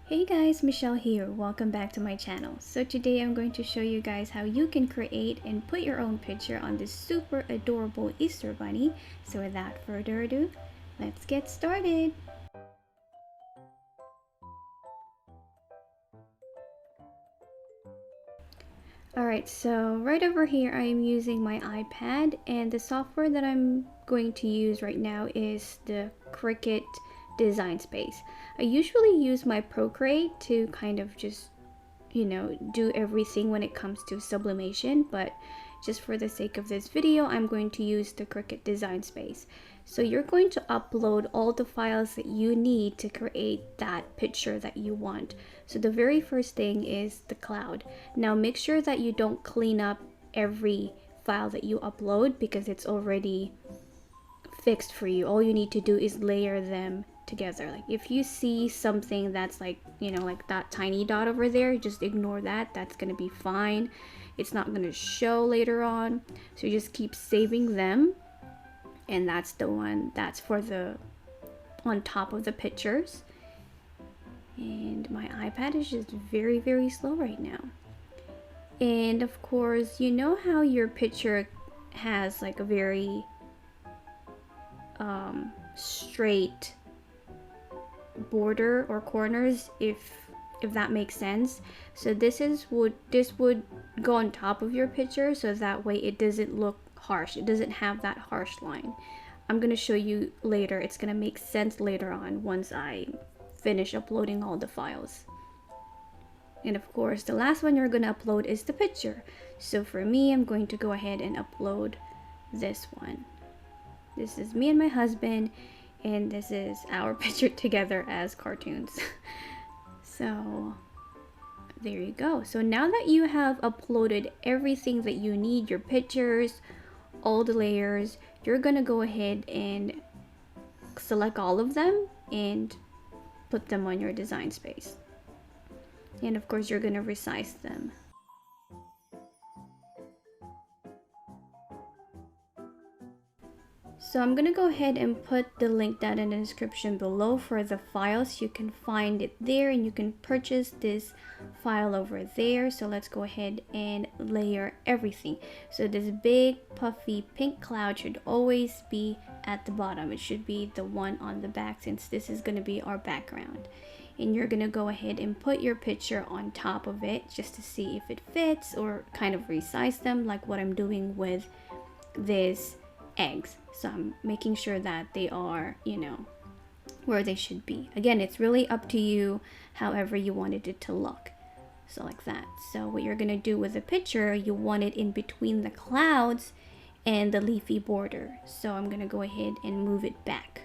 Hey guys, Michelle here. Welcome back to my channel. So today I'm going to show you guys how you can create and put your own picture on this super adorable Easter bunny. So without further ado, let's get started. Alright, so right over here I am using my iPad, and the software that I'm going to use right now is the Cricut Design Space. I usually use my Procreate to kind of just do everything when it comes to sublimation, but just for the sake of this video, I'm going to use the Cricut Design Space. So you're going to upload all the files that you need to create that picture that you want. So the very first thing is the cloud. Now make sure that you don't clean up every file that you upload because it's already fixed for you. All you need to do is layer them together. Like if you see something that's like like that tiny dot over there, just ignore that. That's gonna be fine. It's not gonna show later on, so you just keep saving them, and that's the one that's for the on top of the pictures. And my iPad is just very slow right now. And of course, you know how your picture has like a very straight border or corners, if that makes sense. So this would go on top of your picture, so that way it doesn't look harsh. It doesn't have that harsh line. I'm gonna show you later. It's gonna make sense later on once I finish uploading all the files. And of course, the last one you're gonna upload is the picture. So for me, I'm going to go ahead and upload this one. This is me and my husband, and this is our picture together as cartoons. So there you go. So now that you have uploaded everything that you need, your pictures, all the layers, you're gonna go ahead and select all of them and put them on your design space. And of course, you're gonna resize them. So I'm gonna go ahead and put the link down in the description below for the files. You can find it there, and you can purchase this file over there. So let's go ahead and layer everything. So this big puffy pink cloud should always be at the bottom. It should be the one on the back, since this is gonna be our background. And you're gonna go ahead and put your picture on top of it just to see if it fits, or kind of resize them like what I'm doing with this eggs. So I'm making sure that they are where they should be. Again, it's really up to you however you wanted it to look. So like that. So what you're gonna do with the picture, you want it in between the clouds and the leafy border. So I'm gonna go ahead and move it back.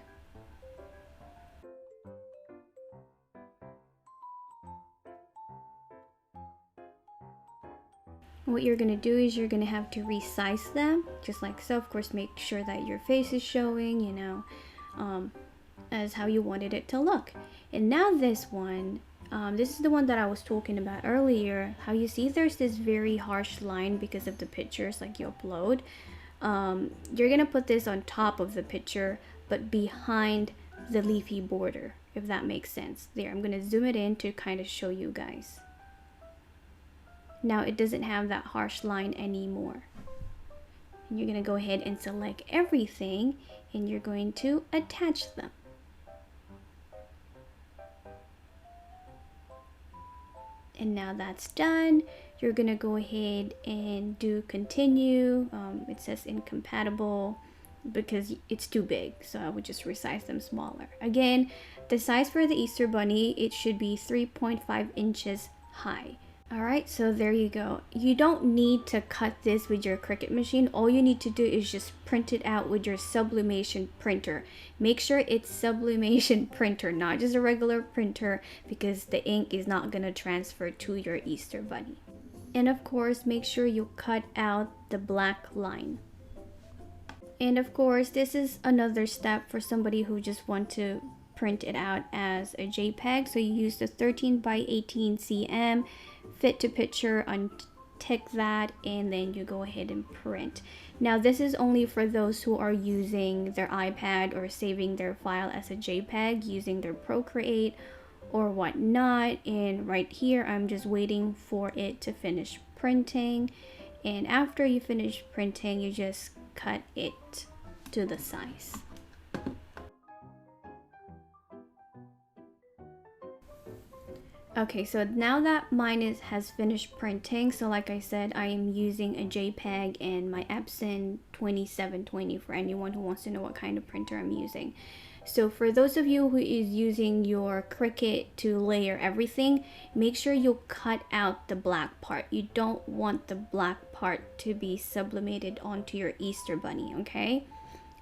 What you're gonna do is you're gonna have to resize them just like so. Of course, make sure that your face is showing, as how you wanted it to look. And now this one, this is the one that I was talking about earlier. How you see there's this very harsh line because of the pictures like you upload. You're gonna put this on top of the picture, but behind the leafy border, if that makes sense. There, I'm gonna zoom it in to kind of show you guys. Now it doesn't have that harsh line anymore. And you're going to go ahead and select everything, and you're going to attach them. And now that's done, you're going to go ahead and do continue. It says incompatible because it's too big, so I would just resize them smaller. Again, the size for the Easter bunny, it should be 3.5 inches high. Alright, so there you go. You don't need to cut this with your Cricut machine. All you need to do is just print it out with your Sublimation printer. Make sure it's Sublimation printer, not just a regular printer, because the ink is not going to transfer to your Easter bunny. And of course, make sure you cut out the black line. And of course, this is another step for somebody who just want to print it out as a JPEG. So you use the 13 by 18 cm fit to picture, untick that, and then you go ahead and print. Now this is only for those who are using their iPad or saving their file as a JPEG using their Procreate or whatnot. And right here, I'm just waiting for it to finish printing. And after you finish printing, you just cut it to the size. Okay, so now that mine has finished printing, so like I said, I am using a JPEG and my Epson 2720 for anyone who wants to know what kind of printer I'm using. So for those of you who is using your Cricut to layer everything, make sure you cut out the black part. You don't want the black part to be sublimated onto your Easter bunny, okay?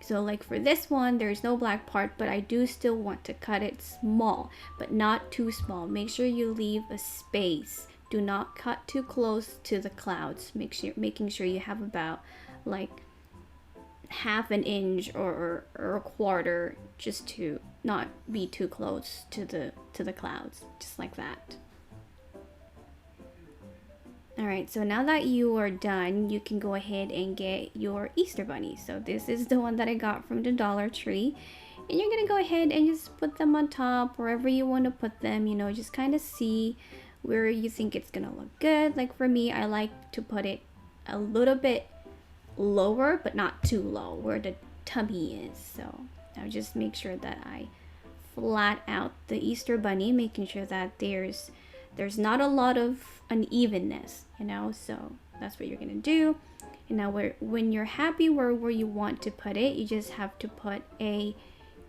So like for this one, there's no black part, but I do still want to cut it small, but not too small. Make sure you leave a space. Do not cut too close to the clouds. Making sure you have about like half an inch or a quarter, just to not be too close to the clouds, just like that. Alright, so now that you are done, you can go ahead and get your Easter bunny. So this is the one that I got from the Dollar Tree. And you're going to go ahead and just put them on top, wherever you want to put them, you know, just kind of see where you think it's going to look good. Like for me, I like to put it a little bit lower, but not too low, where the tummy is. So I'll just make sure that I flat out the Easter bunny, making sure that there's not a lot of unevenness, you know. So that's what you're gonna do. And now when you're happy where you want to put it, you just have to put a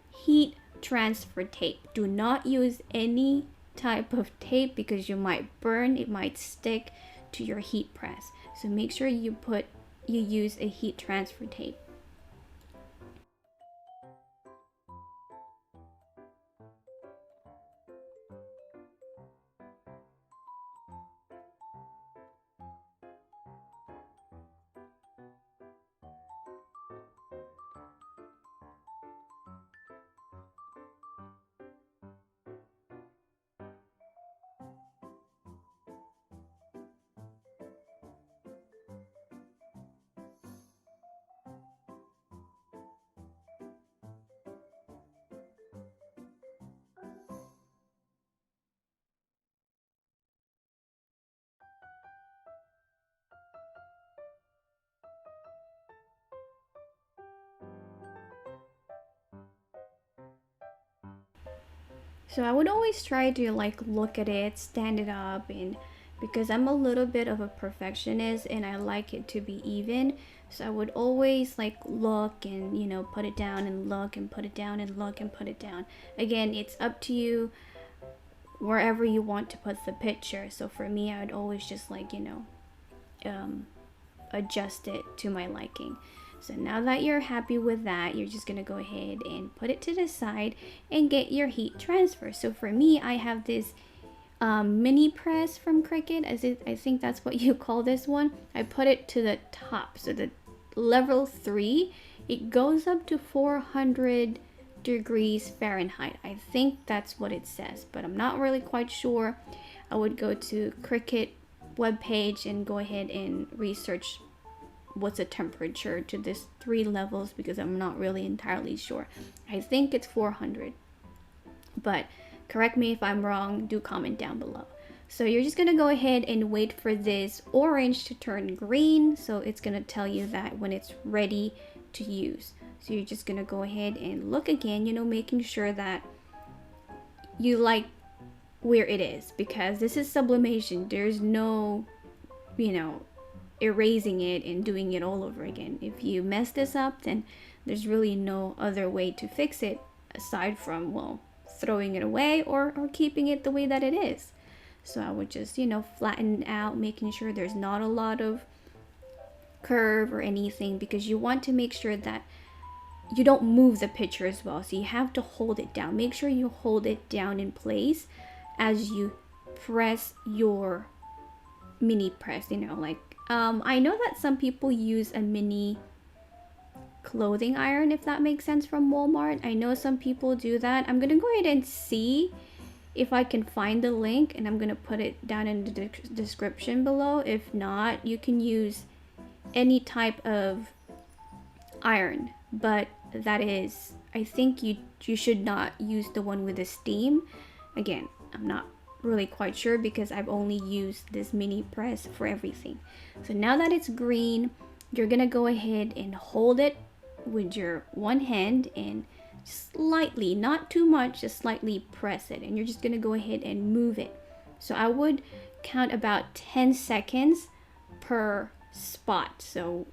heat transfer tape. Do not use any type of tape because you might burn, it might stick to your heat press. So make sure you use a heat transfer tape. So I would always try to like look at it, stand it up, and because I'm a little bit of a perfectionist and I like it to be even, so I would always like look and, you know, put it down and look and put it down and look and put it down. Again, it's up to you wherever you want to put the picture. So for me, I would always just like, you know, adjust it to my liking. So now that you're happy with that, you're just gonna go ahead and put it to the side and get your heat transfer. So for me, I have this mini press from Cricut, I think that's what you call this one. I put it to the top, so the level 3, it goes up to 400 degrees Fahrenheit. I think that's what it says, but I'm not really quite sure. I would go to Cricut webpage and go ahead and research what's the temperature to this 3 levels, because I'm not really entirely sure. I think it's 400, but correct me if I'm wrong, do comment down below. So you're just gonna go ahead and wait for this orange to turn green, so it's gonna tell you that when it's ready to use. So you're just gonna go ahead and look again, you know, making sure that you like where it is, because this is sublimation. There's no, you know, erasing it and doing it all over again. If you mess this up, then there's really no other way to fix it aside from, well, throwing it away or keeping it the way that it is. So I would just, you know, flatten out, making sure there's not a lot of curve or anything, because you want to make sure that you don't move the picture as well. So you have to hold it down. Make sure you hold it down in place as you press your mini press, you know, like I know that some people use a mini clothing iron, if that makes sense, from Walmart. I know some people do that. I'm gonna go ahead and see if I can find the link, and I'm gonna put it down in the description below. If not, you can use any type of iron, but that is, I think you should not use the one with the steam. Again, I'm not really quite sure because I've only used this mini press for everything. So now that it's green, you're gonna go ahead and hold it with your one hand and slightly, not too much, just slightly press it, and you're just gonna go ahead and move it. So I would count about 10 seconds per spot. So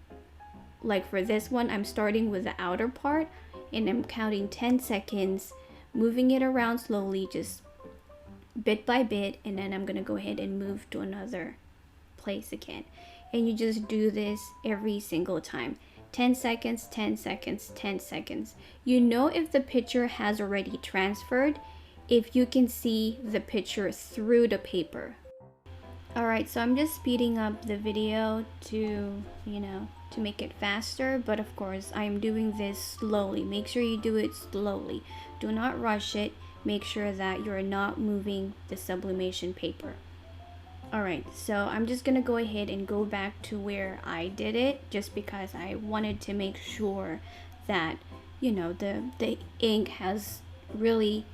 like for this one, I'm starting with the outer part and I'm counting 10 seconds, moving it around slowly, just bit by bit, and then I'm gonna go ahead and move to another place again. And you just do this every single time. 10 seconds, 10 seconds, 10 seconds. You know if the picture has already transferred if you can see the picture through the paper. Alright, so I'm just speeding up the video to, to make it faster, but of course I'm doing this slowly. Make sure you do it slowly. Do not rush it. Make sure that you're not moving the sublimation paper. Alright, so I'm just gonna go ahead and go back to where I did it, just because I wanted to make sure that, the ink has really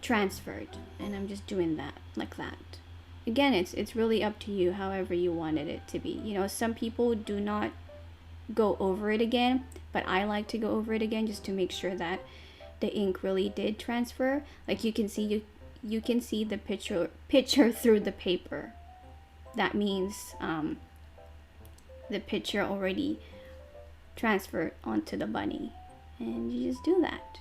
transferred, and I'm just doing that like that. Again, it's really up to you however you wanted it to be. Some people do not go over it again, but I like to go over it again just to make sure that the ink really did transfer. Like you can see the picture through the paper. That means the picture already transferred onto the bunny, and you just do that.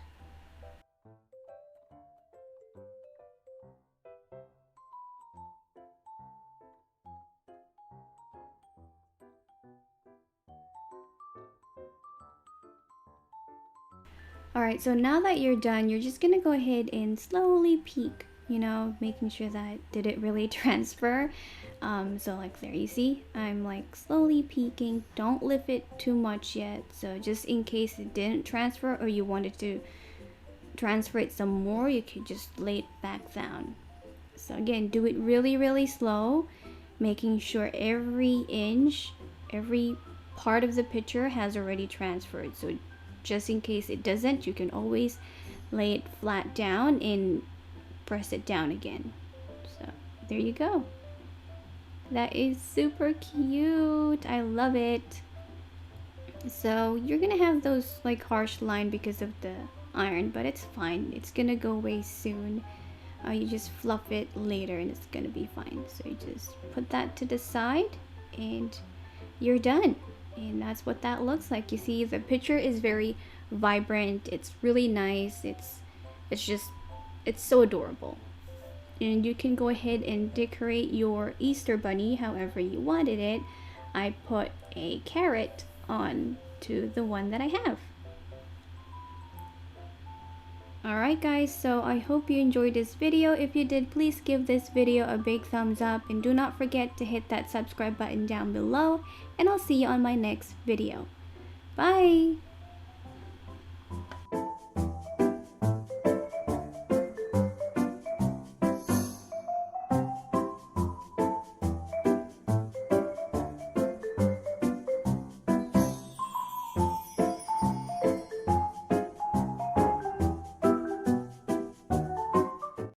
Alright, so now that you're done, you're just gonna go ahead and slowly peek, making sure that did it really transfer. So like there, you see, I'm like slowly peeking. Don't lift it too much yet. So just in case it didn't transfer or you wanted to transfer it some more, you could just lay it back down. So again, do it really, really slow, making sure every inch, every part of the picture has already transferred. So just in case it doesn't, you can always lay it flat down and press it down again. So there you go. That is super cute. I love it. So you're gonna have those like harsh line because of the iron, but it's fine. It's gonna go away soon. You just fluff it later and it's gonna be fine. So you just put that to the side and you're done. And that's what that looks like. You see, the picture is very vibrant. It's really nice. It's so adorable. And you can go ahead and decorate your Easter bunny however you wanted it. I put a carrot on to the one that I have. Alright guys, so I hope you enjoyed this video. If you did, please give this video a big thumbs up and do not forget to hit that subscribe button down below, and I'll see you on my next video. Bye!